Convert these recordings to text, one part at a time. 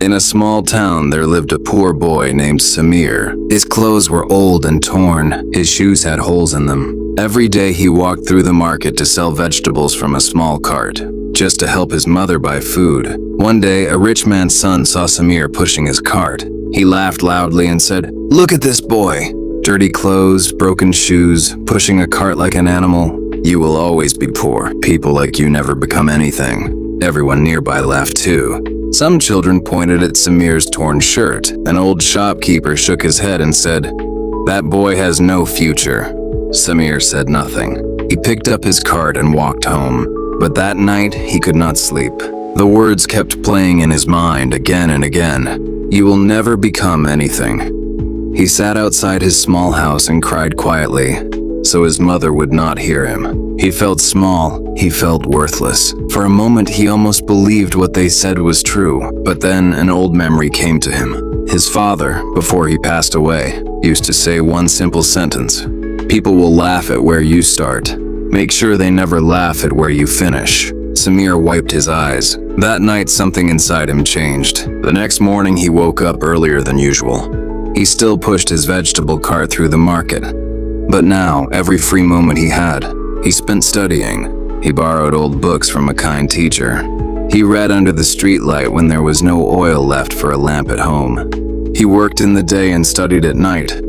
In a small town, there lived a poor boy named Samir. His clothes were old and torn. His shoes had holes in them. Every day he walked through the market to sell vegetables from a small cart, just to help his mother buy food. One day, a rich man's son saw Samir pushing his cart. He laughed loudly and said, "Look at this boy. Dirty clothes, broken shoes, pushing a cart like an animal. You will always be poor. People like you never become anything." Everyone nearby laughed too. Some children pointed at Samir's torn shirt. An old shopkeeper shook his head and said, "That boy has no future." Samir said nothing. He picked up his cart and walked home. But that night, he could not sleep. The words kept playing in his mind again and again. "You will never become anything." He sat outside his small house and cried quietly, so his mother would not hear him. He felt small, he felt worthless. For a moment he almost believed what they said was true, but then an old memory came to him. His father, before he passed away, used to say one simple sentence: "People will laugh at where you start. Make sure they never laugh at where you finish." Samir wiped his eyes. That night something inside him changed. The next morning he woke up earlier than usual. He still pushed his vegetable cart through the market. But now, every free moment he had, he spent studying. He borrowed old books from a kind teacher. He read under the streetlight when there was no oil left for a lamp at home. He worked in the day and studied at night.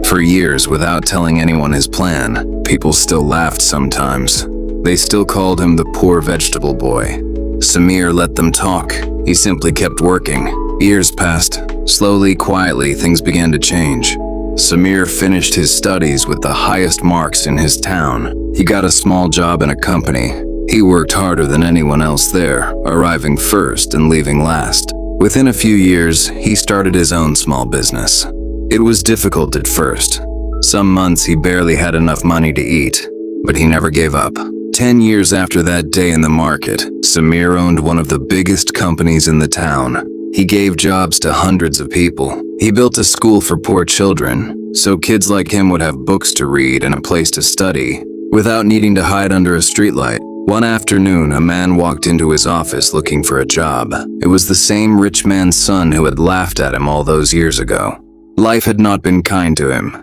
For years, without telling anyone his plan, people still laughed sometimes. They still called him the poor vegetable boy. Samir let them talk. He simply kept working. Years passed. Slowly, quietly, things began to change. Samir finished his studies with the highest marks in his town. He got a small job in a company. He worked harder than anyone else there, arriving first and leaving last. Within a few years, he started his own small business. It was difficult at first. Some months he barely had enough money to eat, but he never gave up. 10 years after that day in the market, Samir owned one of the biggest companies in the town. He gave jobs to hundreds of people. He built a school for poor children, so kids like him would have books to read and a place to study, without needing to hide under a streetlight. One afternoon, a man walked into his office looking for a job. It was the same rich man's son who had laughed at him all those years ago. Life had not been kind to him.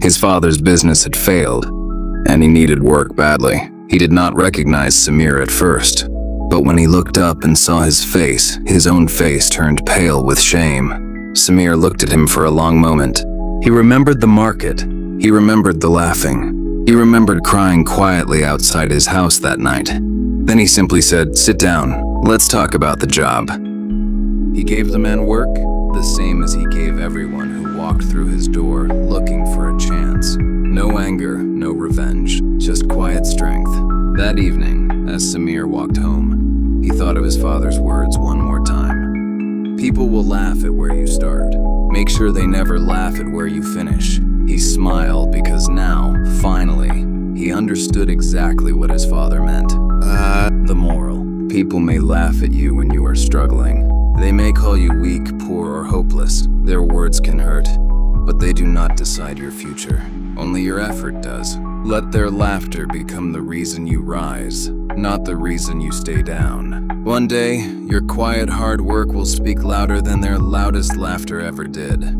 His father's business had failed, and he needed work badly. He did not recognize Samir at first. But when he looked up and saw his own face turned pale with shame. Samir looked at him for a long moment. He remembered the market. He remembered the laughing. He remembered crying quietly outside his house that night. Then he simply said, "Sit down. Let's talk about the job." He gave the man work, the same as he gave everyone who walked through his door looking for a chance. No anger, no revenge, just quiet strength. That evening, as Samir walked home, he thought of his father's words one more time. "People will laugh at where you start. Make sure they never laugh at where you finish." He smiled because now, finally, he understood exactly what his father meant. The moral: people may laugh at you when you are struggling. They may call you weak, poor, or hopeless. Their words can hurt, but they do not decide your future. Only your effort does. Let their laughter become the reason you rise, not the reason you stay down. One day, your quiet hard work will speak louder than their loudest laughter ever did.